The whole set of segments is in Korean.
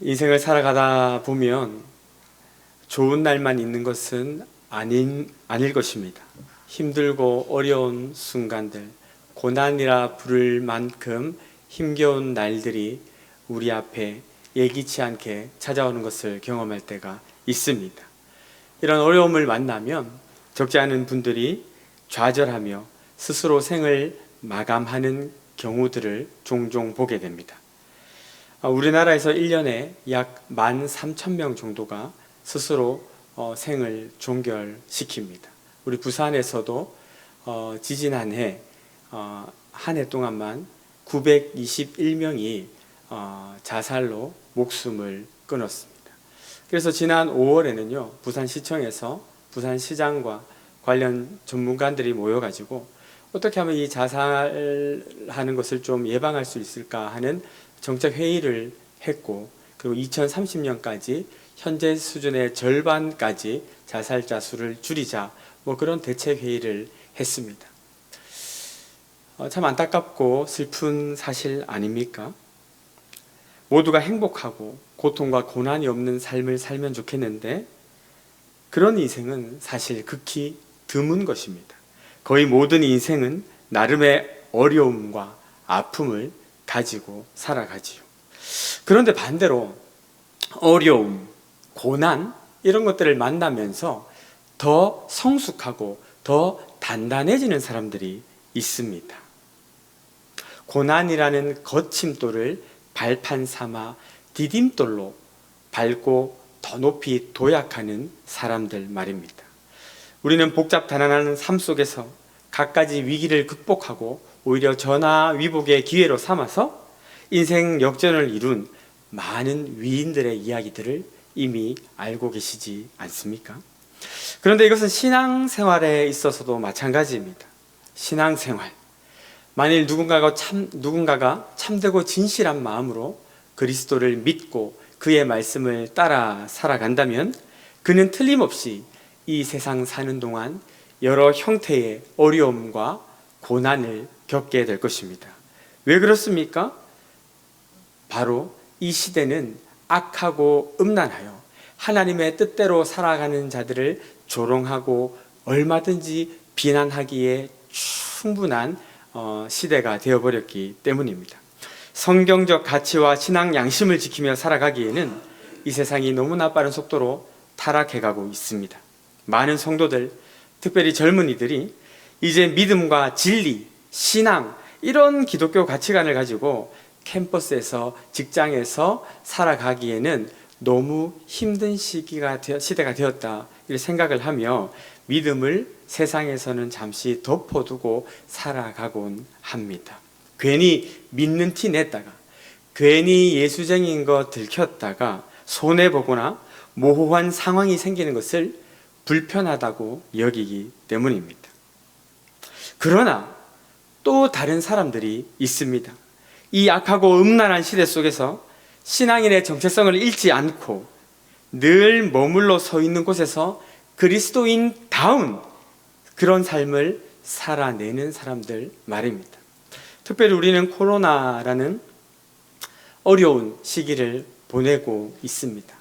인생을 살아가다 보면 좋은 날만 있는 것은 아닐 것입니다. 힘들고 어려운 순간들, 고난이라 부를 만큼 힘겨운 날들이 우리 앞에 예기치 않게 찾아오는 것을 경험할 때가 있습니다. 이런 어려움을 만나면 적지 않은 분들이 좌절하며 스스로 생을 마감하는 경우들을 종종 보게 됩니다. 우리나라에서 1년에 약 13,000명 정도가 스스로 생을 종결시킵니다. 우리 부산에서도 지지난해 한 해 동안만 921명이 자살로 목숨을 끊었습니다. 그래서 지난 5월에는요, 부산시청에서 부산시장과 관련 전문가들이 모여가지고 어떻게 하면 이 자살하는 것을 좀 예방할 수 있을까 하는 정책 회의를 했고, 그리고 2030년까지 현재 수준의 절반까지 자살자 수를 줄이자, 그런 대책 회의를 했습니다. 참 안타깝고 슬픈 사실 아닙니까? 모두가 행복하고 고통과 고난이 없는 삶을 살면 좋겠는데 그런 인생은 사실 극히 드문 것입니다. 거의 모든 인생은 나름의 어려움과 아픔을 가지고 살아가지요. 그런데 반대로 어려움, 고난 이런 것들을 만나면서 더 성숙하고 더 단단해지는 사람들이 있습니다. 고난이라는 거침돌을 발판 삼아 디딤돌로 밟고 더 높이 도약하는 사람들 말입니다. 우리는 복잡단단한 삶 속에서 갖가지 위기를 극복하고 오히려 전화위복의 기회로 삼아서 인생 역전을 이룬 많은 위인들의 이야기들을 이미 알고 계시지 않습니까? 그런데 이것은 신앙생활에 있어서도 마찬가지입니다. 신앙생활, 만일 누군가가 참되고 진실한 마음으로 그리스도를 믿고 그의 말씀을 따라 살아간다면 그는 틀림없이 이 세상 사는 동안 여러 형태의 어려움과 고난을 겪게 될 것입니다. 왜 그렇습니까? 바로 이 시대는 악하고 음란하여 하나님의 뜻대로 살아가는 자들을 조롱하고 얼마든지 비난하기에 충분한 시대가 되어버렸기 때문입니다. 성경적 가치와 신앙 양심을 지키며 살아가기에는 이 세상이 너무나 빠른 속도로 타락해가고 있습니다. 많은 성도들, 특별히 젊은이들이 이제 믿음과 진리, 신앙 이런 기독교 가치관을 가지고 캠퍼스에서 직장에서 살아가기에는 너무 힘든 시대가 되었다 이렇게 생각을 하며 믿음을 세상에서는 잠시 덮어두고 살아가곤 합니다. 괜히 믿는 티 냈다가 괜히 예수쟁이인 거 들켰다가 손해보거나 모호한 상황이 생기는 것을 불편하다고 여기기 때문입니다. 그러나 또 다른 사람들이 있습니다. 이 악하고 음란한 시대 속에서 신앙인의 정체성을 잃지 않고 늘 머물러 서 있는 곳에서 그리스도인다운 그런 삶을 살아내는 사람들 말입니다. 특별히 우리는 코로나라는 어려운 시기를 보내고 있습니다.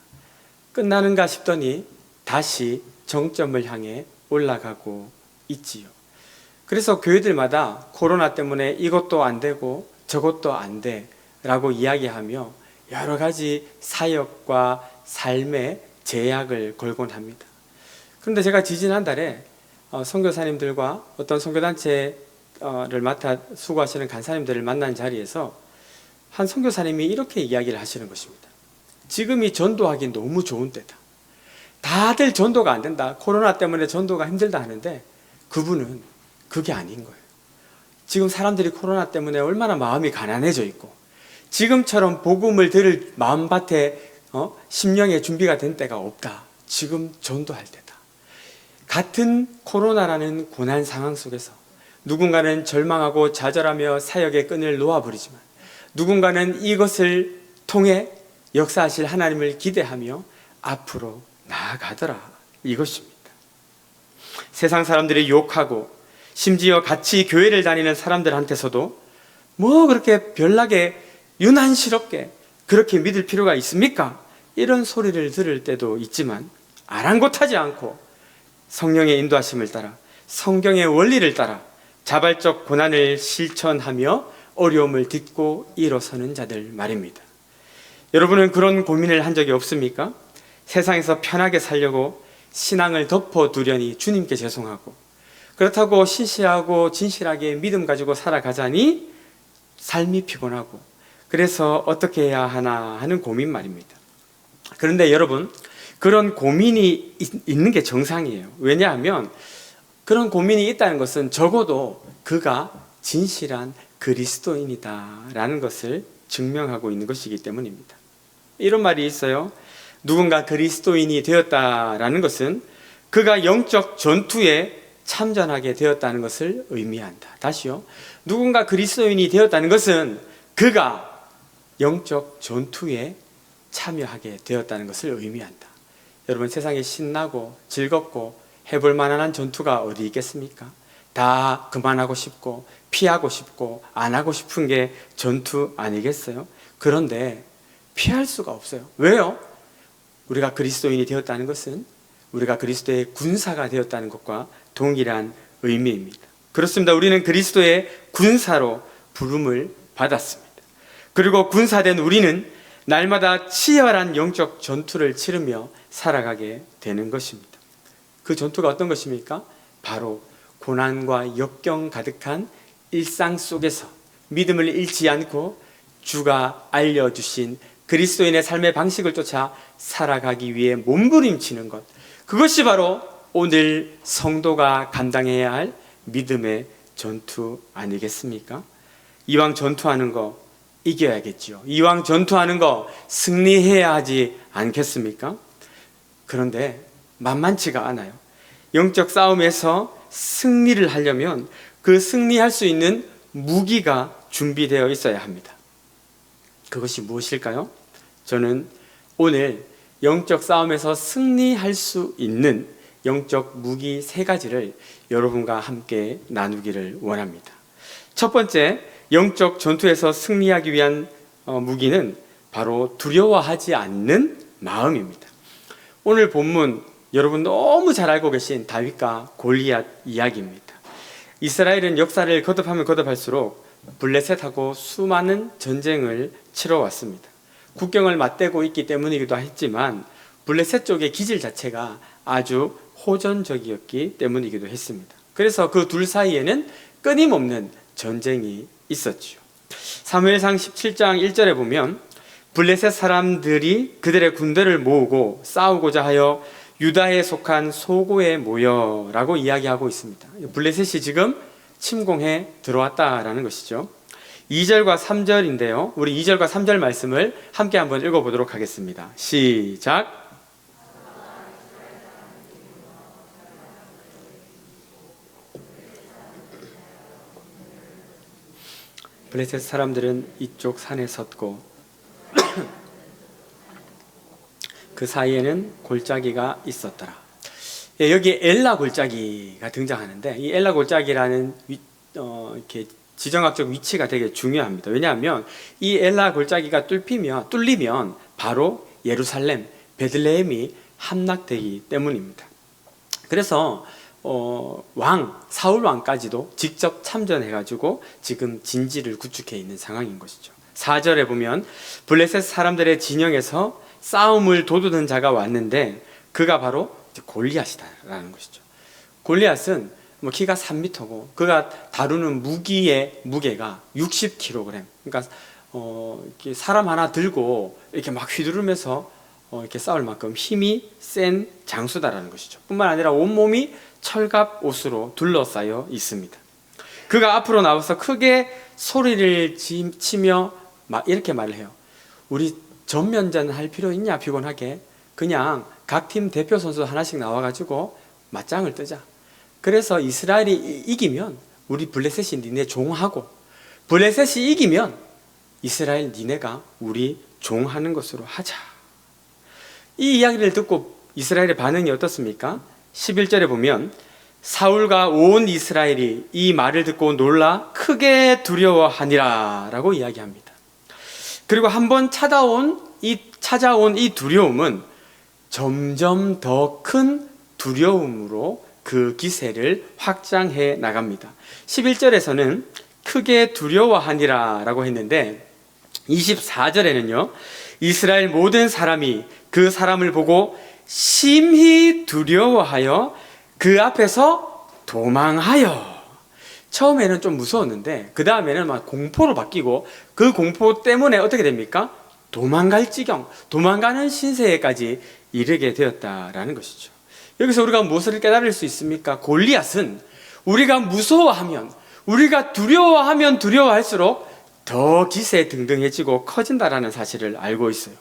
끝나는가 싶더니 다시 정점을 향해 올라가고 있지요. 그래서 교회들마다 코로나 때문에 이것도 안 되고 저것도 안 돼 라고 이야기하며 여러 가지 사역과 삶의 제약을 걸곤 합니다. 그런데 제가 지지난달에 선교사님들과 어떤 선교단체를 맡아 수고하시는 간사님들을 만난 자리에서 한 선교사님이 이렇게 이야기를 하시는 것입니다. 지금이 전도하기 너무 좋은 때다. 다들 전도가 안 된다. 코로나 때문에 전도가 힘들다 하는데 그분은 그게 아닌 거예요. 지금 사람들이 코로나 때문에 얼마나 마음이 가난해져 있고 지금처럼 복음을 들을 마음밭에 심령의 준비가 된 때가 없다. 지금 전도할 때다. 같은 코로나라는 고난 상황 속에서 누군가는 절망하고 좌절하며 사역의 끈을 놓아버리지만 누군가는 이것을 통해 역사하실 하나님을 기대하며 앞으로 나아가더라 이것입니다. 세상 사람들이 욕하고 심지어 같이 교회를 다니는 사람들한테서도 그렇게 별나게 유난스럽게 그렇게 믿을 필요가 있습니까? 이런 소리를 들을 때도 있지만 아랑곳하지 않고 성령의 인도하심을 따라 성경의 원리를 따라 자발적 고난을 실천하며 어려움을 딛고 일어서는 자들 말입니다. 여러분은 그런 고민을 한 적이 없습니까? 세상에서 편하게 살려고 신앙을 덮어두려니 주님께 죄송하고, 그렇다고 시시하고 진실하게 믿음 가지고 살아가자니 삶이 피곤하고, 그래서 어떻게 해야 하나 하는 고민 말입니다. 그런데 여러분, 그런 고민이 있는 게 정상이에요. 왜냐하면 그런 고민이 있다는 것은 적어도 그가 진실한 그리스도인이다라는 것을 증명하고 있는 것이기 때문입니다. 이런 말이 있어요. 누군가 그리스도인이 되었다라는 것은 그가 영적 전투에 참전하게 되었다는 것을 의미한다. 다시요. 누군가 그리스도인이 되었다는 것은 그가 영적 전투에 참여하게 되었다는 것을 의미한다. 여러분, 세상에 신나고 즐겁고 해볼 만한 전투가 어디 있겠습니까? 다 그만하고 싶고 피하고 싶고 안 하고 싶은 게 전투 아니겠어요? 그런데 피할 수가 없어요. 왜요? 우리가 그리스도인이 되었다는 것은 우리가 그리스도의 군사가 되었다는 것과 동일한 의미입니다. 그렇습니다. 우리는 그리스도의 군사로 부름을 받았습니다. 그리고 군사된 우리는 날마다 치열한 영적 전투를 치르며 살아가게 되는 것입니다. 그 전투가 어떤 것입니까? 바로 고난과 역경 가득한 일상 속에서 믿음을 잃지 않고 주가 알려주신 그리스도인의 삶의 방식을 쫓아 살아가기 위해 몸부림치는 것, 그것이 바로 오늘 성도가 감당해야 할 믿음의 전투 아니겠습니까? 이왕 전투하는 거 이겨야겠죠. 이왕 전투하는 거 승리해야 하지 않겠습니까? 그런데 만만치가 않아요. 영적 싸움에서 승리를 하려면 그 승리할 수 있는 무기가 준비되어 있어야 합니다. 그것이 무엇일까요? 저는 오늘 영적 싸움에서 승리할 수 있는 영적 무기 3가지를 여러분과 함께 나누기를 원합니다. 첫 번째, 영적 전투에서 승리하기 위한 무기는 바로 두려워하지 않는 마음입니다. 오늘 본문 여러분 너무 잘 알고 계신 다윗과 골리앗 이야기입니다. 이스라엘은 역사를 거듭하면 거듭할수록 블레셋하고 수많은 전쟁을 치러왔습니다. 국경을 맞대고 있기 때문이기도 했지만 블레셋 쪽의 기질 자체가 아주 호전적이었기 때문이기도 했습니다. 그래서 그 둘 사이에는 끊임없는 전쟁이 있었죠. 사무엘상 17장 1절에 보면 블레셋 사람들이 그들의 군대를 모으고 싸우고자 하여 유다에 속한 소고에 모여 라고 이야기하고 있습니다. 블레셋이 지금 침공해 들어왔다라는 것이죠. 2절과 3절인데요. 우리 2절과 3절 말씀을 함께 한번 읽어보도록 하겠습니다. 시작. 블레셋 사람들은 이쪽 산에 섰고 그 사이에는 골짜기가 있었더라. 여기 엘라 골짜기가 등장하는데 이 엘라 골짜기라는 이렇게 지정학적 위치가 되게 중요합니다. 왜냐하면 이 엘라 골짜기가 뚫리면 바로 예루살렘, 베들레헴이 함락되기 때문입니다. 그래서 사울 왕까지도 직접 참전해가지고 지금 진지를 구축해 있는 상황인 것이죠. 4절에 보면 블레셋 사람들의 진영에서 싸움을 도두는 자가 왔는데 그가 바로 골리앗이다라는 것이죠. 골리앗은 키가 3m고 그가 다루는 무기의 무게가 60kg. 그러니까 이렇게 사람 하나 들고 이렇게 막 휘두르면서 이렇게 싸울 만큼 힘이 센 장수다라는 것이죠. 뿐만 아니라 온몸이 철갑 옷으로 둘러싸여 있습니다. 그가 앞으로 나와서 크게 소리를 치며 막 이렇게 말을 해요. 우리 전면전 할 필요 있냐? 피곤하게 그냥 각 팀 대표 선수 하나씩 나와가지고 맞짱을 뜨자. 그래서 이스라엘이 이기면 우리 블레셋이 니네 종하고 블레셋이 이기면 이스라엘 니네가 우리 종하는 것으로 하자. 이 이야기를 듣고 이스라엘의 반응이 어떻습니까? 11절에 보면 사울과 온 이스라엘이 이 말을 듣고 놀라 크게 두려워하니라 라고 이야기합니다. 그리고 한번 찾아온 이 두려움은 점점 더 큰 두려움으로 그 기세를 확장해 나갑니다. 11절에서는 크게 두려워하니라 라고 했는데 24절에는요, 이스라엘 모든 사람이 그 사람을 보고 심히 두려워하여 그 앞에서 도망하여. 처음에는 좀 무서웠는데 그 다음에는 막 공포로 바뀌고, 그 공포 때문에 어떻게 됩니까? 도망갈 지경, 도망가는 신세에까지 이르게 되었다라는 것이죠. 여기서 우리가 무엇을 깨달을 수 있습니까? 골리앗은 우리가 무서워하면, 우리가 두려워하면 두려워할수록 더 기세등등해지고 커진다라는 사실을 알고 있어요.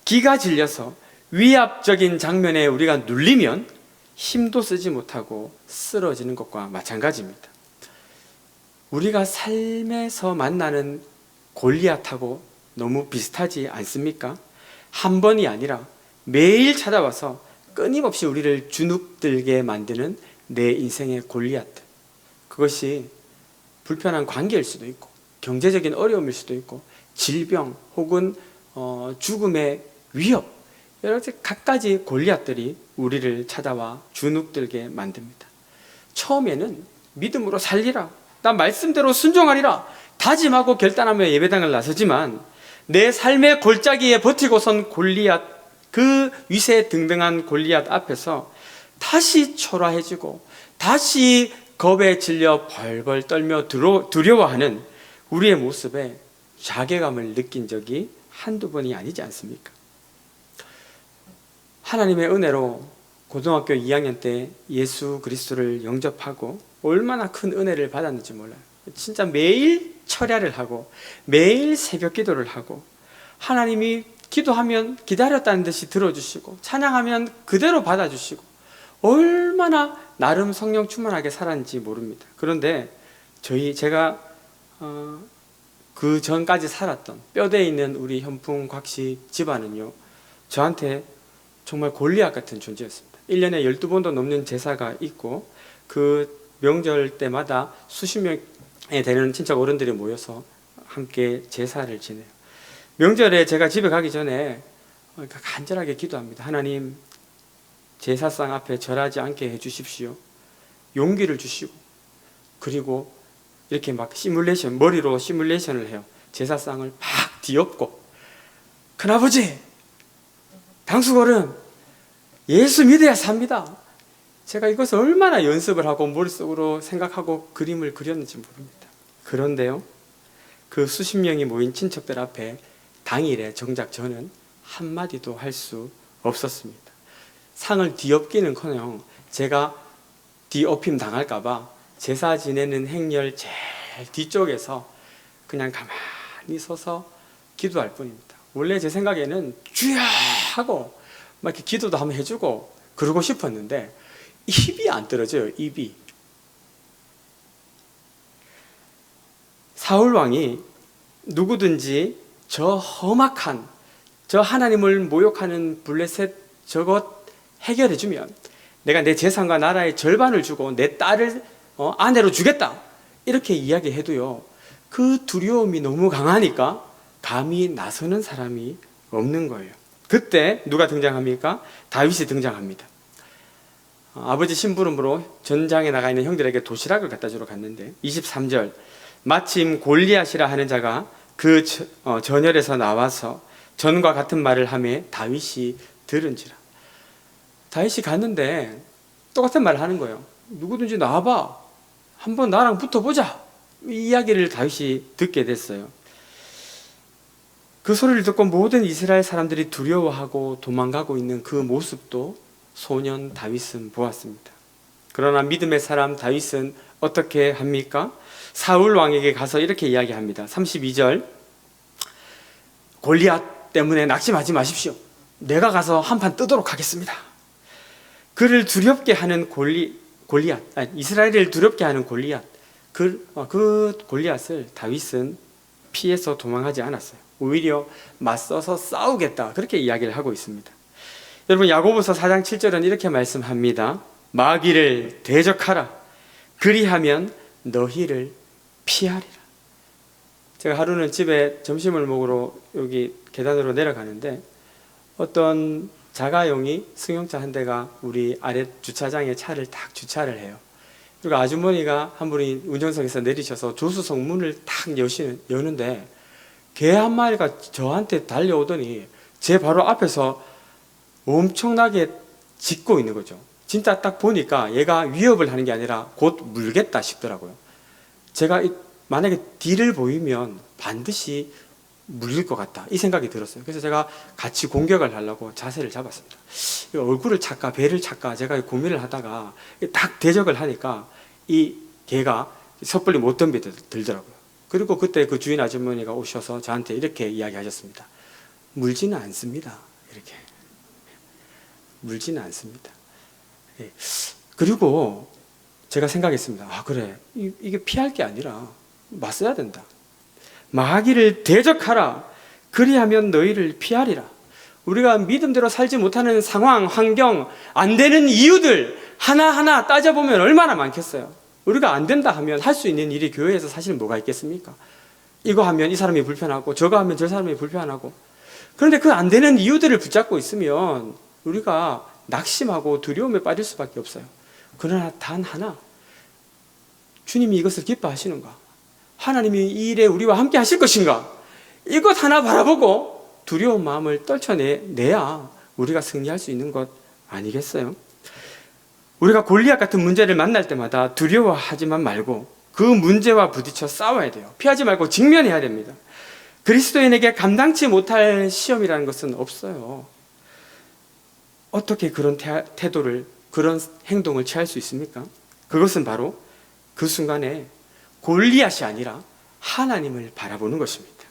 기가 질려서 위압적인 장면에 우리가 눌리면 힘도 쓰지 못하고 쓰러지는 것과 마찬가지입니다. 우리가 삶에서 만나는 골리앗하고 너무 비슷하지 않습니까? 한 번이 아니라 매일 찾아와서 끊임없이 우리를 주눅들게 만드는 내 인생의 골리앗들. 그것이 불편한 관계일 수도 있고, 경제적인 어려움일 수도 있고, 질병 혹은 죽음의 위협, 여러 가지 갖가지 골리앗들이 우리를 찾아와 주눅들게 만듭니다. 처음에는 믿음으로 살리라, 나 말씀대로 순종하리라 다짐하고 결단하며 예배당을 나서지만, 내 삶의 골짜기에 버티고 선 골리앗, 그 위세 등등한 골리앗 앞에서 다시 초라해지고 다시 겁에 질려 벌벌 떨며 두려워하는 우리의 모습에 자괴감을 느낀 적이 한두 번이 아니지 않습니까? 하나님의 은혜로 고등학교 2학년 때 예수 그리스도를 영접하고 얼마나 큰 은혜를 받았는지 몰라요. 진짜 매일 철야를 하고 매일 새벽 기도를 하고, 하나님이 기도하면 기다렸다는 듯이 들어주시고 찬양하면 그대로 받아주시고, 얼마나 나름 성령 충만하게 살았는지 모릅니다. 그런데 제가 그 전까지 살았던 뼈대에 있는 우리 현풍 곽씨 집안은요, 저한테 정말 골리앗 같은 존재였습니다. 1년에 12번도 넘는 제사가 있고, 그 명절 때마다 수십 명에 되는 친척 어른들이 모여서 함께 제사를 지내요. 명절에 제가 집에 가기 전에 간절하게 기도합니다. 하나님, 제사상 앞에 절하지 않게 해주십시오. 용기를 주시고, 그리고 이렇게 막 머리로 시뮬레이션을 해요. 제사상을 팍 뒤엎고, 큰아버지, 당수거름, 예수 믿어야 삽니다. 제가 이것을 얼마나 연습을 하고 머릿속으로 생각하고 그림을 그렸는지 모릅니다. 그런데요, 그 수십 명이 모인 친척들 앞에 당일에 정작 저는 한마디도 할 수 없었습니다. 상을 뒤엎기는커녕 제가 뒤엎임 당할까봐 제사 지내는 행렬 제일 뒤쪽에서 그냥 가만히 서서 기도할 뿐입니다. 원래 제 생각에는 주야 하고 막 이렇게 기도도 한번 해주고 그러고 싶었는데 입이 안 떨어져요. 입이. 사울 왕이 누구든지 저 험악한, 저 하나님을 모욕하는 블레셋 저것 해결해주면 내가 내 재산과 나라의 절반을 주고 내 딸을 아내로 주겠다, 이렇게 이야기해도요, 그 두려움이 너무 강하니까 감히 나서는 사람이 없는 거예요. 그때 누가 등장합니까? 다윗이 등장합니다. 아버지 심부름으로 전장에 나가 있는 형들에게 도시락을 갖다 주러 갔는데 23절, 마침 골리앗이라 하는 자가 그 전열에서 나와서 전과 같은 말을 하매 다윗이 들은지라. 다윗이 갔는데 똑같은 말을 하는 거예요. 누구든지 나와봐, 한번 나랑 붙어보자, 이 이야기를 다윗이 듣게 됐어요. 그 소리를 듣고 모든 이스라엘 사람들이 두려워하고 도망가고 있는 그 모습도 소년 다윗은 보았습니다. 그러나 믿음의 사람 다윗은 어떻게 합니까? 사울 왕에게 가서 이렇게 이야기합니다. 32절, 골리앗 때문에 낙심하지 마십시오. 내가 가서 한판 뜨도록 하겠습니다. 그를 두렵게 하는 이스라엘을 두렵게 하는 골리앗, 그 골리앗을 다윗은 피해서 도망하지 않았어요. 오히려 맞서서 싸우겠다, 그렇게 이야기를 하고 있습니다. 여러분, 야고보서 4장 7절은 이렇게 말씀합니다. 마귀를 대적하라, 그리하면 너희를 피하리라. 제가 하루는 집에 점심을 먹으러 여기 계단으로 내려가는데 어떤 자가용이 승용차 한 대가 우리 아래 주차장에 차를 딱 주차를 해요. 그리고 아주머니가 한 분이 운전석에서 내리셔서 조수석 문을 딱 여는데 개 한 마리가 저한테 달려오더니 제 바로 앞에서 엄청나게 짖고 있는 거죠. 진짜 딱 보니까 얘가 위협을 하는 게 아니라 곧 물겠다 싶더라고요. 제가 만약에 뒤를 보이면 반드시 물릴 것 같다 이 생각이 들었어요. 그래서 제가 같이 공격을 하려고 자세를 잡았습니다. 얼굴을 찾까 배를 찾까 제가 고민을 하다가 딱 대적을 하니까 이 개가 섣불리 못 덤비더라고요. 그리고 그때 그 주인 아주머니가 오셔서 저한테 이렇게 이야기하셨습니다. 물지는 않습니다. 이렇게 물지는 않습니다. 그리고 제가 생각했습니다. 아 그래 이게 피할 게 아니라 맞서야 된다. 마귀를 대적하라. 그리하면 너희를 피하리라. 우리가 믿음대로 살지 못하는 상황, 환경, 안 되는 이유들 하나하나 따져보면 얼마나 많겠어요. 우리가 안 된다 하면 할 수 있는 일이 교회에서 사실 뭐가 있겠습니까? 이거 하면 이 사람이 불편하고 저거 하면 저 사람이 불편하고. 그런데 그 안 되는 이유들을 붙잡고 있으면 우리가 낙심하고 두려움에 빠질 수밖에 없어요. 그러나 단 하나, 주님이 이것을 기뻐하시는가? 하나님이 이 일에 우리와 함께 하실 것인가? 이것 하나 바라보고 두려운 마음을 떨쳐내야 우리가 승리할 수 있는 것 아니겠어요? 우리가 골리앗 같은 문제를 만날 때마다 두려워하지만 말고 그 문제와 부딪혀 싸워야 돼요. 피하지 말고 직면해야 됩니다. 그리스도인에게 감당치 못할 시험이라는 것은 없어요. 어떻게 그런 태도를, 그런 행동을 취할 수 있습니까? 그것은 바로 그 순간에 골리앗이 아니라 하나님을 바라보는 것입니다.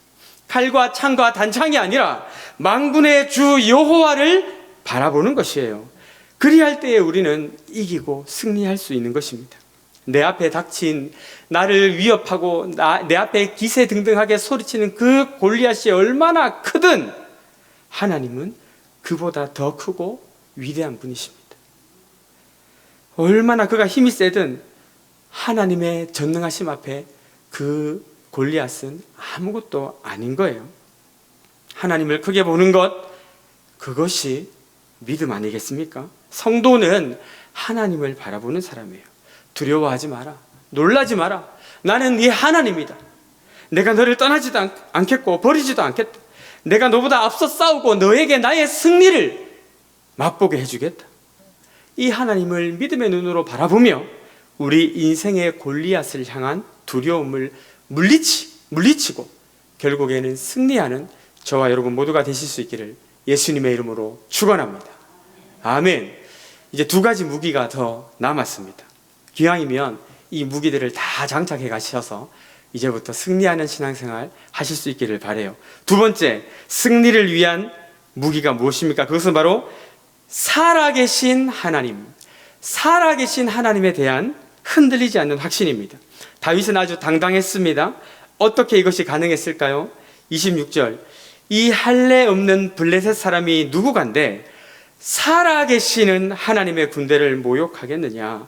칼과 창과 단창이 아니라 만군의 주 여호와를 바라보는 것이에요. 그리할 때에 우리는 이기고 승리할 수 있는 것입니다. 내 앞에 닥친 나를 위협하고 내 앞에 기세등등하게 소리치는 그 골리앗이 얼마나 크든 하나님은 그보다 더 크고 위대한 분이십니다. 얼마나 그가 힘이 세든 하나님의 전능하심 앞에 그 골리앗은 아무것도 아닌 거예요. 하나님을 크게 보는 것, 그것이 믿음 아니겠습니까? 성도는 하나님을 바라보는 사람이에요. 두려워하지 마라. 놀라지 마라. 나는 네 하나님이다. 내가 너를 떠나지도 않겠고 버리지도 않겠다. 내가 너보다 앞서 싸우고 너에게 나의 승리를 맛보게 해주겠다. 이 하나님을 믿음의 눈으로 바라보며 우리 인생의 골리앗을 향한 두려움을 물리치고 결국에는 승리하는 저와 여러분 모두가 되실 수 있기를 예수님의 이름으로 축원합니다. 아멘. 이제 두 가지 무기가 더 남았습니다. 기왕이면 이 무기들을 다 장착해 가셔서 이제부터 승리하는 신앙생활 하실 수 있기를 바라요. 두 번째, 승리를 위한 무기가 무엇입니까? 그것은 바로 살아계신 하나님, 살아계신 하나님에 대한 흔들리지 않는 확신입니다. 다윗은 아주 당당했습니다. 어떻게 이것이 가능했을까요? 26절, 이 할례 없는 블레셋 사람이 누구간데 살아계시는 하나님의 군대를 모욕하겠느냐.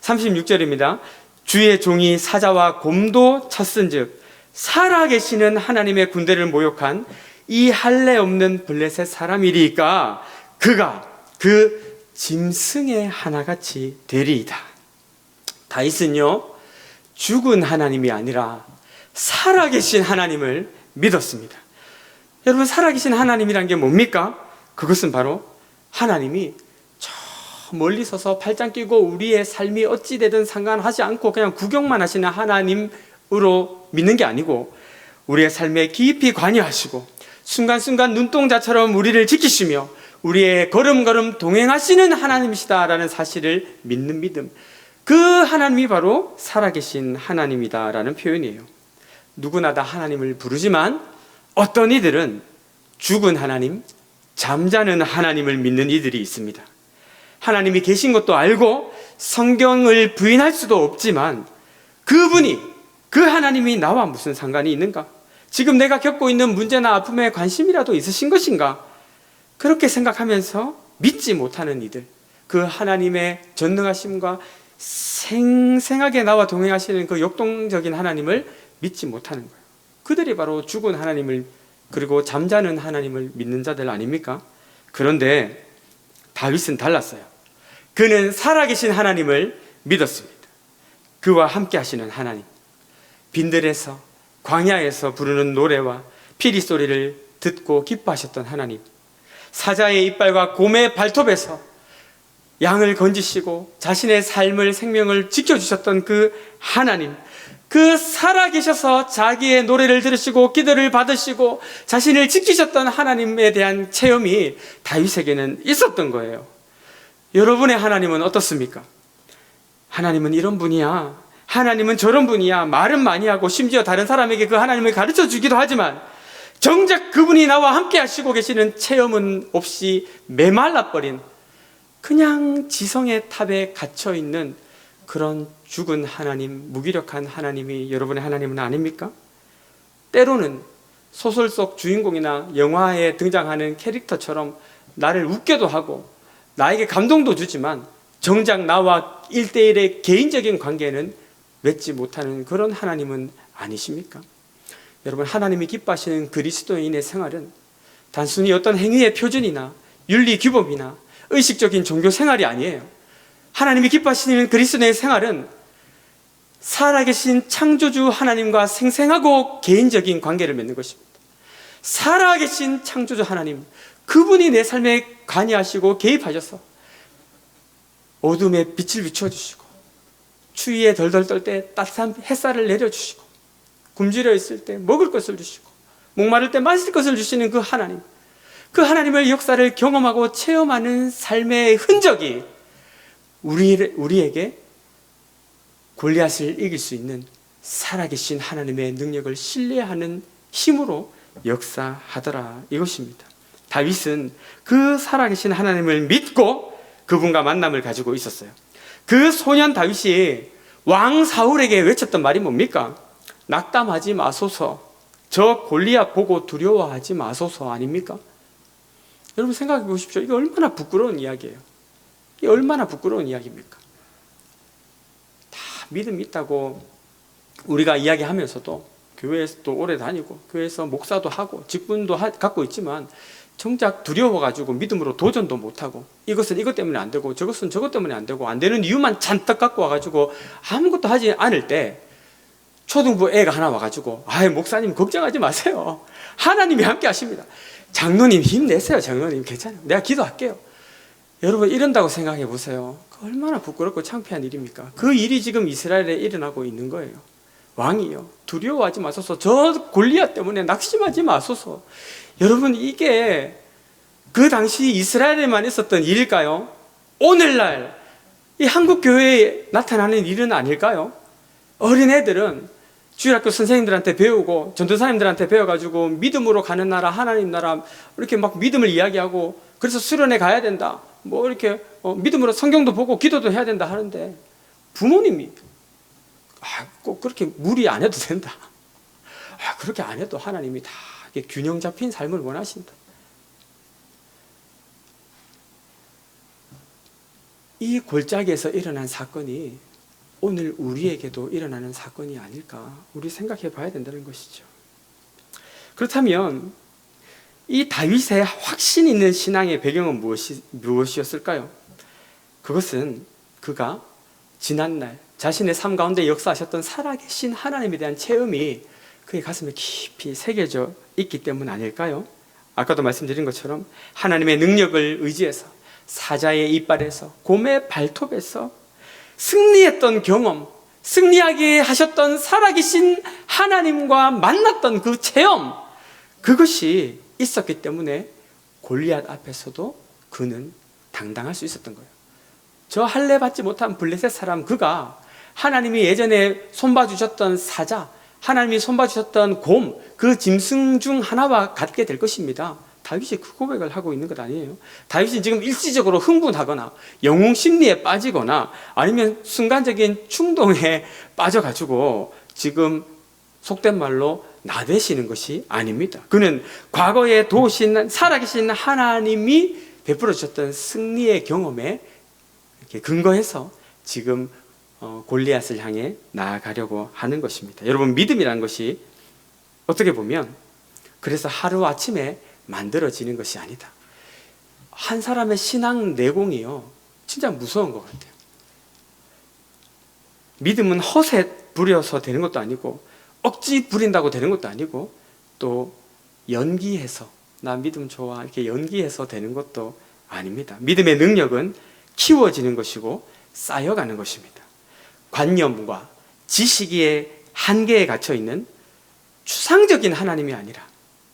36절입니다. 주의 종이 사자와 곰도 쳤은즉 살아계시는 하나님의 군대를 모욕한 이 할례 없는 블레셋 사람이리까 그가 그 짐승의 하나같이 되리이다. 다윗은요 죽은 하나님이 아니라 살아계신 하나님을 믿었습니다. 여러분, 살아계신 하나님이란 게 뭡니까? 그것은 바로 하나님이 저 멀리 서서 팔짱 끼고 우리의 삶이 어찌 되든 상관하지 않고 그냥 구경만 하시는 하나님으로 믿는 게 아니고 우리의 삶에 깊이 관여하시고 순간순간 눈동자처럼 우리를 지키시며 우리의 걸음걸음 동행하시는 하나님이시다라는 사실을 믿는 믿음, 그 하나님이 바로 살아계신 하나님이다라는 표현이에요. 누구나 다 하나님을 부르지만 어떤 이들은 죽은 하나님, 잠자는 하나님을 믿는 이들이 있습니다. 하나님이 계신 것도 알고 성경을 부인할 수도 없지만 그분이, 그 하나님이 나와 무슨 상관이 있는가? 지금 내가 겪고 있는 문제나 아픔에 관심이라도 있으신 것인가? 그렇게 생각하면서 믿지 못하는 이들, 그 하나님의 전능하심과 생생하게 나와 동행하시는 그 역동적인 하나님을 믿지 못하는 거예요. 그들이 바로 죽은 하나님을, 그리고 잠자는 하나님을 믿는 자들 아닙니까? 그런데 다윗은 달랐어요. 그는 살아계신 하나님을 믿었습니다. 그와 함께 하시는 하나님, 빈들에서 광야에서 부르는 노래와 피리 소리를 듣고 기뻐하셨던 하나님, 사자의 이빨과 곰의 발톱에서 양을 건지시고 자신의 삶을, 생명을 지켜주셨던 그 하나님, 그 살아계셔서 자기의 노래를 들으시고 기도를 받으시고 자신을 지키셨던 하나님에 대한 체험이 다윗에게는 있었던 거예요. 여러분의 하나님은 어떻습니까? 하나님은 이런 분이야, 하나님은 저런 분이야, 말은 많이 하고 심지어 다른 사람에게 그 하나님을 가르쳐 주기도 하지만 정작 그분이 나와 함께 하시고 계시는 체험은 없이 메말라버린, 그냥 지성의 탑에 갇혀있는 그런 죽은 하나님, 무기력한 하나님이 여러분의 하나님은 아닙니까? 때로는 소설 속 주인공이나 영화에 등장하는 캐릭터처럼 나를 웃게도 하고 나에게 감동도 주지만 정작 나와 1대1의 개인적인 관계는 맺지 못하는 그런 하나님은 아니십니까? 여러분, 하나님이 기뻐하시는 그리스도인의 생활은 단순히 어떤 행위의 표준이나 윤리 규범이나 의식적인 종교 생활이 아니에요. 하나님이 기뻐하시는 그리스도인의 생활은 살아계신 창조주 하나님과 생생하고 개인적인 관계를 맺는 것입니다. 살아계신 창조주 하나님, 그분이 내 삶에 관여하시고 개입하셔서 어둠에 빛을 비춰주시고 추위에 덜덜 떨 때 따뜻한 햇살을 내려주시고 굶주려 있을 때 먹을 것을 주시고 목마를 때 마실 것을 주시는 그 하나님, 그 하나님의 역사를 경험하고 체험하는 삶의 흔적이 우리에게 골리앗을 이길 수 있는 살아계신 하나님의 능력을 신뢰하는 힘으로 역사하더라, 이것입니다. 다윗은 그 살아계신 하나님을 믿고 그분과 만남을 가지고 있었어요. 그 소년 다윗이 왕 사울에게 외쳤던 말이 뭡니까? 낙담하지 마소서, 저 골리앗 보고 두려워하지 마소서 아닙니까? 여러분 생각해 보십시오. 이게 얼마나 부끄러운 이야기예요. 이게 얼마나 부끄러운 이야기입니까? 다 믿음 있다고 우리가 이야기하면서도 교회에서 또 오래 다니고 교회에서 목사도 하고 직분도 갖고 있지만 정작 두려워가지고 믿음으로 도전도 못하고 이것은 이것 때문에 안 되고 저것은 저것 때문에 안 되고 안 되는 이유만 잔뜩 갖고 와가지고 아무것도 하지 않을 때 초등부 애가 하나 와가지고 아이 목사님 걱정하지 마세요, 하나님이 함께 하십니다, 장로님 힘내세요, 장로님 괜찮아요, 내가 기도할게요. 여러분 이런다고 생각해 보세요. 얼마나 부끄럽고 창피한 일입니까? 그 일이 지금 이스라엘에 일어나고 있는 거예요. 왕이요, 두려워하지 마소서, 저 골리앗 때문에 낙심하지 마소서. 여러분 이게 그 당시 이스라엘에만 있었던 일일까요? 오늘날 이 한국 교회에 나타나는 일은 아닐까요? 어린애들은 주일학교 선생님들한테 배우고 전도사님들한테 배워가지고 믿음으로 가는 나라, 하나님 나라 이렇게 막 믿음을 이야기하고 그래서 수련회 가야 된다, 뭐 이렇게 믿음으로 성경도 보고 기도도 해야 된다 하는데 부모님이 꼭 그렇게 무리 안 해도 된다, 그렇게 안 해도 하나님이 다 균형 잡힌 삶을 원하신다. 이 골짜기에서 일어난 사건이 오늘 우리에게도 일어나는 사건이 아닐까, 우리 생각해 봐야 된다는 것이죠. 그렇다면 이 다윗의 확신 있는 신앙의 배경은 무엇이었을까요? 그것은 그가 지난날 자신의 삶 가운데 역사하셨던 살아계신 하나님에 대한 체험이 그의 가슴에 깊이 새겨져 있기 때문 아닐까요? 아까도 말씀드린 것처럼 하나님의 능력을 의지해서 사자의 이빨에서 곰의 발톱에서 승리했던 경험, 승리하게 하셨던 살아계신 하나님과 만났던 그 체험, 그것이 있었기 때문에 골리앗 앞에서도 그는 당당할 수 있었던 거예요. 저 할례 받지 못한 블레셋 사람, 그가 하나님이 예전에 손봐주셨던 사자, 하나님이 손봐주셨던 곰, 그 짐승 중 하나와 같게 될 것입니다. 다윗이 그 고백을 하고 있는 것 아니에요. 다윗이 지금 일시적으로 흥분하거나 영웅 심리에 빠지거나 아니면 순간적인 충동에 빠져가지고 지금 속된 말로 나대시는 것이 아닙니다. 그는 과거에 도우신 살아계신 하나님이 베풀어 주셨던 승리의 경험에 이렇게 근거해서 지금 골리앗을 향해 나아가려고 하는 것입니다. 여러분 믿음이라는 것이 어떻게 보면 그래서 하루아침에 만들어지는 것이 아니다. 한 사람의 신앙 내공이요, 진짜 무서운 것 같아요. 믿음은 허세 부려서 되는 것도 아니고, 억지 부린다고 되는 것도 아니고, 또 연기해서 나 믿음 좋아 이렇게 연기해서 되는 것도 아닙니다. 믿음의 능력은 키워지는 것이고 쌓여가는 것입니다. 관념과 지식의 한계에 갇혀 있는 추상적인 하나님이 아니라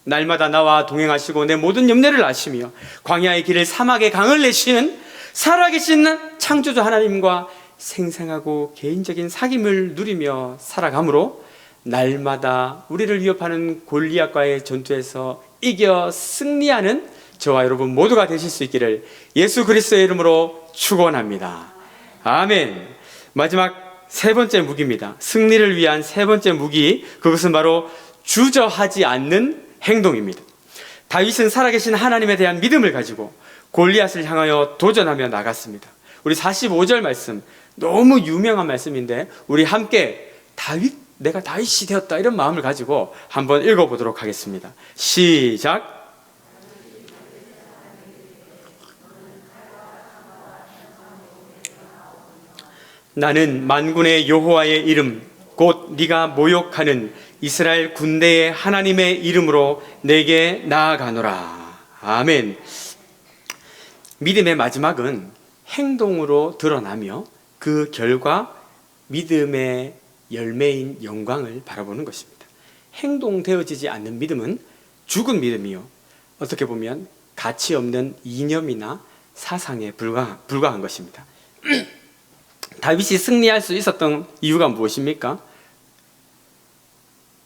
날마다 나와 동행하시고 내 모든 염려를 아시며 광야의 길을 사막의 강을 내시는 살아계신 창조주 하나님과 생생하고 개인적인 사귐을 누리며 살아가므로 날마다 우리를 위협하는 골리앗과의 전투에서 이겨 승리하는 저와 여러분 모두가 되실 수 있기를 예수 그리스도의 이름으로 축원합니다. 아멘. 마지막 세 번째 무기입니다. 승리를 위한 세 번째 무기, 그것은 바로 주저하지 않는 행동입니다. 다윗은 살아계신 하나님에 대한 믿음을 가지고 골리앗을 향하여 도전하며 나갔습니다. 우리 45절 말씀, 너무 유명한 말씀인데 우리 함께 내가 다윗이 되었다 이런 마음을 가지고 한번 읽어보도록 하겠습니다. 시작. 나는 만군의 여호와의 이름 곧 네가 모욕하는 이스라엘 군대의 하나님의 이름으로 내게 나아가노라. 아멘. 믿음의 마지막은 행동으로 드러나며 그 결과 믿음의 열매인 영광을 바라보는 것입니다. 행동되어지지 않는 믿음은 죽은 믿음이요, 어떻게 보면 가치 없는 이념이나 사상에 불과한 것입니다. 다윗이 승리할 수 있었던 이유가 무엇입니까?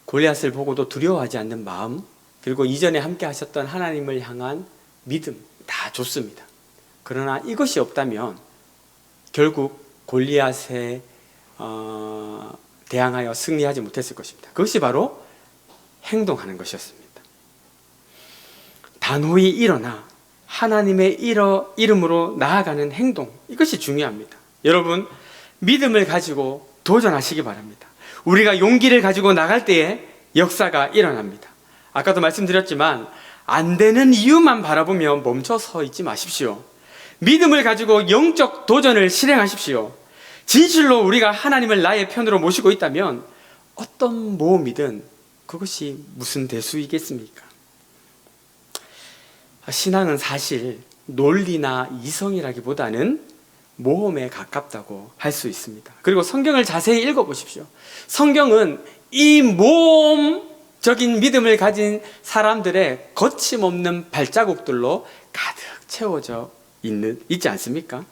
골리앗을 보고도 두려워하지 않는 마음, 그리고 이전에 함께 하셨던 하나님을 향한 믿음, 다 좋습니다. 그러나 이것이 없다면 결국 골리앗에 대항하여 승리하지 못했을 것입니다. 그것이 바로 행동하는 것이었습니다. 단호히 일어나 하나님의 이름으로 나아가는 행동, 이것이 중요합니다. 여러분, 믿음을 가지고 도전하시기 바랍니다. 우리가 용기를 가지고 나갈 때에 역사가 일어납니다. 아까도 말씀드렸지만 안 되는 이유만 바라보며 멈춰 서 있지 마십시오. 믿음을 가지고 영적 도전을 실행하십시오. 진실로 우리가 하나님을 나의 편으로 모시고 있다면 어떤 모험이든 그것이 무슨 대수이겠습니까? 신앙은 사실 논리나 이성이라기보다는 모험에 가깝다고 할 수 있습니다. 그리고 성경을 자세히 읽어보십시오. 성경은 이 모험적인 믿음을 가진 사람들의 거침없는 발자국들로 가득 채워져 있지 않습니까?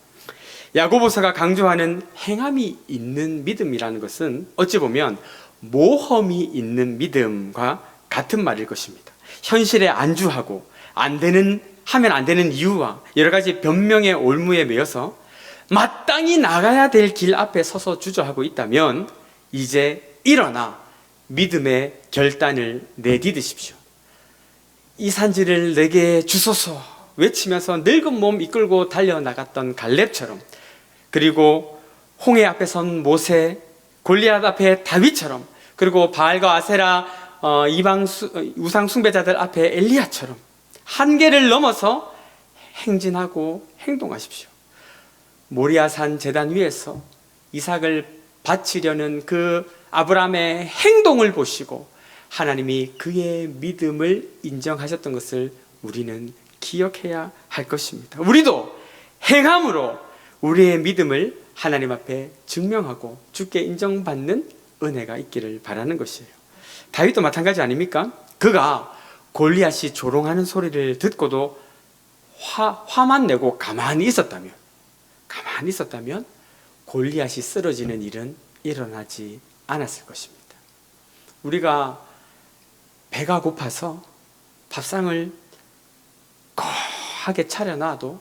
야고보서가 강조하는 행함이 있는 믿음이라는 것은 어찌 보면 모험이 있는 믿음과 같은 말일 것입니다. 현실에 안주하고 하면 안 되는 이유와 여러 가지 변명의 올무에 매여서 마땅히 나가야 될 길 앞에 서서 주저하고 있다면 이제 일어나 믿음의 결단을 내디디십시오. 이 산지를 내게 주소서 외치면서 늙은 몸 이끌고 달려나갔던 갈렙처럼, 그리고 홍해 앞에 선 모세, 골리앗 앞에 다윗처럼, 그리고 바알과 아세라 이방 우상 숭배자들 앞에 엘리야처럼 한계를 넘어서 행진하고 행동하십시오. 모리아산 제단 위에서 이삭을 바치려는 그 아브라함의 행동을 보시고 하나님이 그의 믿음을 인정하셨던 것을 우리는 기억해야 할 것입니다. 우리도 행함으로 우리의 믿음을 하나님 앞에 증명하고 주께 인정받는 은혜가 있기를 바라는 것이에요. 다윗도 마찬가지 아닙니까? 그가 골리앗이 조롱하는 소리를 듣고도 화만 내고 가만히 있었다면 골리앗이 쓰러지는 일은 일어나지 않았을 것입니다. 우리가 배가 고파서 밥상을 거하게 차려놔도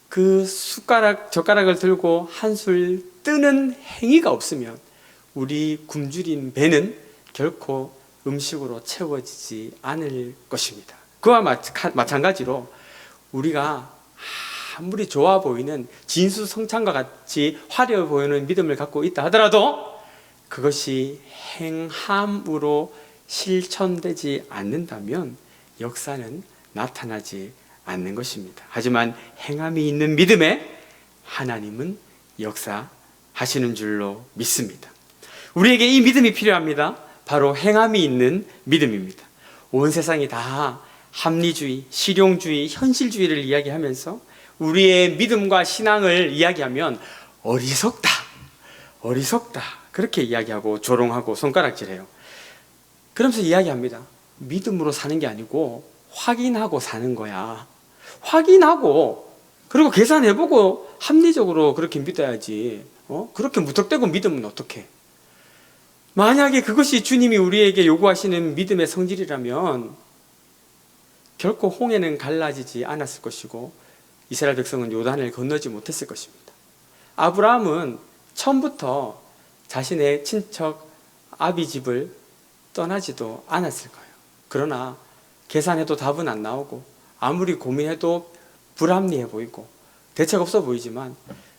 그 젓가락을 들고 한술 뜨는 행위가 없으면 우리 굶주린 배는 결코 음식으로 채워지지 않을 것입니다. 그와 마찬가지로 우리가 아무리 좋아 보이는 진수성찬과 같이 화려해 보이는 믿음을 갖고 있다 하더라도 그것이 행함으로 실천되지 않는다면 역사는 나타나지 않는 것입니다. 하지만 행함이 있는 믿음에 하나님은 역사하시는 줄로 믿습니다. 우리에게 이 믿음이 필요합니다. 바로 행함이 있는 믿음입니다. 온 세상이 다 합리주의, 실용주의, 현실주의를 이야기하면서 우리의 믿음과 신앙을 이야기하면 어리석다, 어리석다 그렇게 이야기하고 조롱하고 손가락질해요. 그러면서 이야기합니다. 믿음으로 사는 게 아니고 확인하고 사는 거야. 확인하고 그리고 계산해보고 합리적으로 그렇게 믿어야지. 그렇게 무턱대고 믿으면 어떡해? 만약에 그것이 주님이 우리에게 요구하시는 믿음의 성질이라면 결코 홍해는 갈라지지 않았을 것이고 이스라엘 백성은 요단을 건너지 못했을 것입니다. 아브라함은 처음부터 자신의 친척 아비 집을 떠나지도 않았을 거예요. 그러나 계산해도 답은 안 나오고 아무리 고민해도 불합리해 보이고 대책 없어 보이지만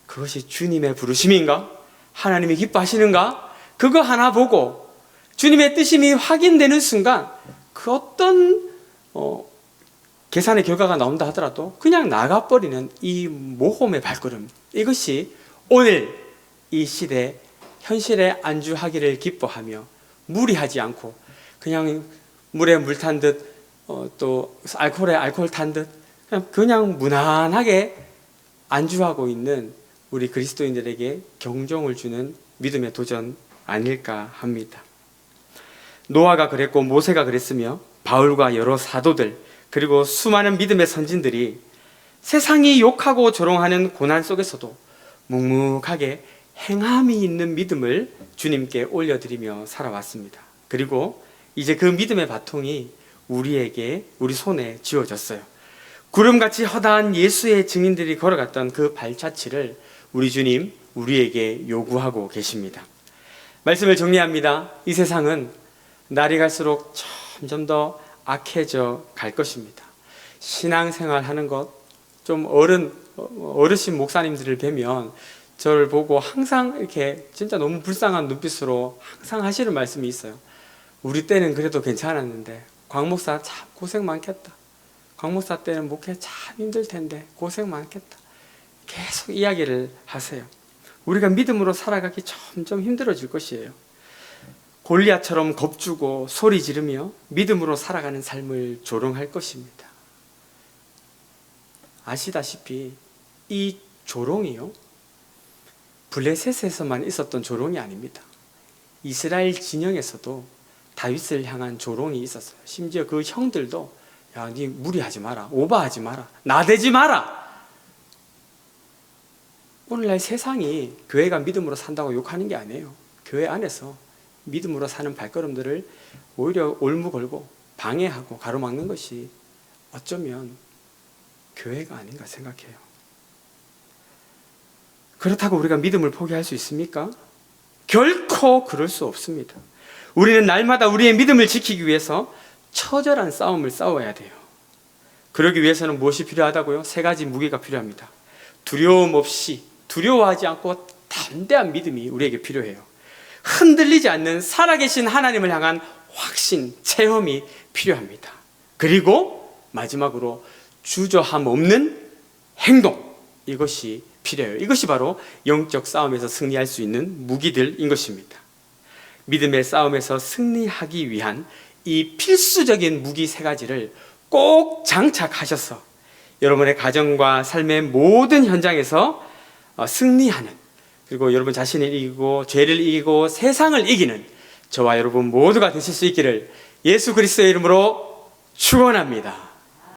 그것이 주님의 부르심인가? 하나님이 기뻐하시는가? 그거 하나 보고 주님의 뜻임이 확인되는 순간 그 어떤 계산의 결과가 나온다 하더라도 그냥 나가버리는 이 모험의 발걸음, 이것이 오늘 이 시대 현실에 안주하기를 기뻐하며 무리하지 않고 그냥 물에 물 탄 듯 또 알코올에 알코올 탄 듯 그냥 무난하게 안주하고 있는 우리 그리스도인들에게 경종을 주는 믿음의 도전 아닐까 합니다. 노아가 그랬고 모세가 그랬으며 바울과 여러 사도들 그리고 수많은 믿음의 선진들이 세상이 욕하고 조롱하는 고난 속에서도 묵묵하게 행함이 있는 믿음을 주님께 올려드리며 살아왔습니다. 그리고 이제 그 믿음의 바통이 우리 손에 쥐어졌어요. 구름같이 허다한 예수의 증인들이 걸어갔던 그 발자취를 우리 주님 우리에게 요구하고 계십니다. 말씀을 정리합니다. 이 세상은 날이 갈수록 점점 더 악해져 갈 것입니다. 신앙생활 하는 것, 좀 어르신 목사님들을 뵈면 저를 보고 항상 이렇게 진짜 너무 불쌍한 눈빛으로 항상 하시는 말씀이 있어요. 우리 때는 그래도 괜찮았는데 광 목사 참 고생 많겠다. 광 목사 때는 목회 참 힘들 텐데 고생 많겠다. 계속 이야기를 하세요. 우리가 믿음으로 살아가기 점점 힘들어질 것이에요. 골리앗처럼 겁주고 소리 지르며 믿음으로 살아가는 삶을 조롱할 것입니다. 아시다시피 이 조롱이요, 블레셋에서만 있었던 조롱이 아닙니다. 이스라엘 진영에서도 다윗을 향한 조롱이 있었어요. 심지어 그 형들도 야, 니 무리하지 마라, 오버하지 마라, 나대지 마라. 오늘날 세상이 교회가 믿음으로 산다고 욕하는 게 아니에요. 교회 안에서 믿음으로 사는 발걸음들을 오히려 올무걸고 방해하고 가로막는 것이 어쩌면 교회가 아닌가 생각해요. 그렇다고 우리가 믿음을 포기할 수 있습니까? 결코 그럴 수 없습니다. 우리는 날마다 우리의 믿음을 지키기 위해서 처절한 싸움을 싸워야 돼요. 그러기 위해서는 무엇이 필요하다고요? 3가지 무기가 필요합니다. 두려움 없이, 두려워하지 않고 담대한 믿음이 우리에게 필요해요. 흔들리지 않는 살아계신 하나님을 향한 확신, 체험이 필요합니다. 그리고 마지막으로 주저함 없는 행동, 이것이 필요해요. 이것이 바로 영적 싸움에서 승리할 수 있는 무기들인 것입니다. 믿음의 싸움에서 승리하기 위한 이 필수적인 무기 3가지를 꼭 장착하셔서 여러분의 가정과 삶의 모든 현장에서 승리하는, 그리고 여러분 자신을 이기고 죄를 이기고 세상을 이기는 저와 여러분 모두가 되실 수 있기를 예수 그리스도의 이름으로 축원합니다.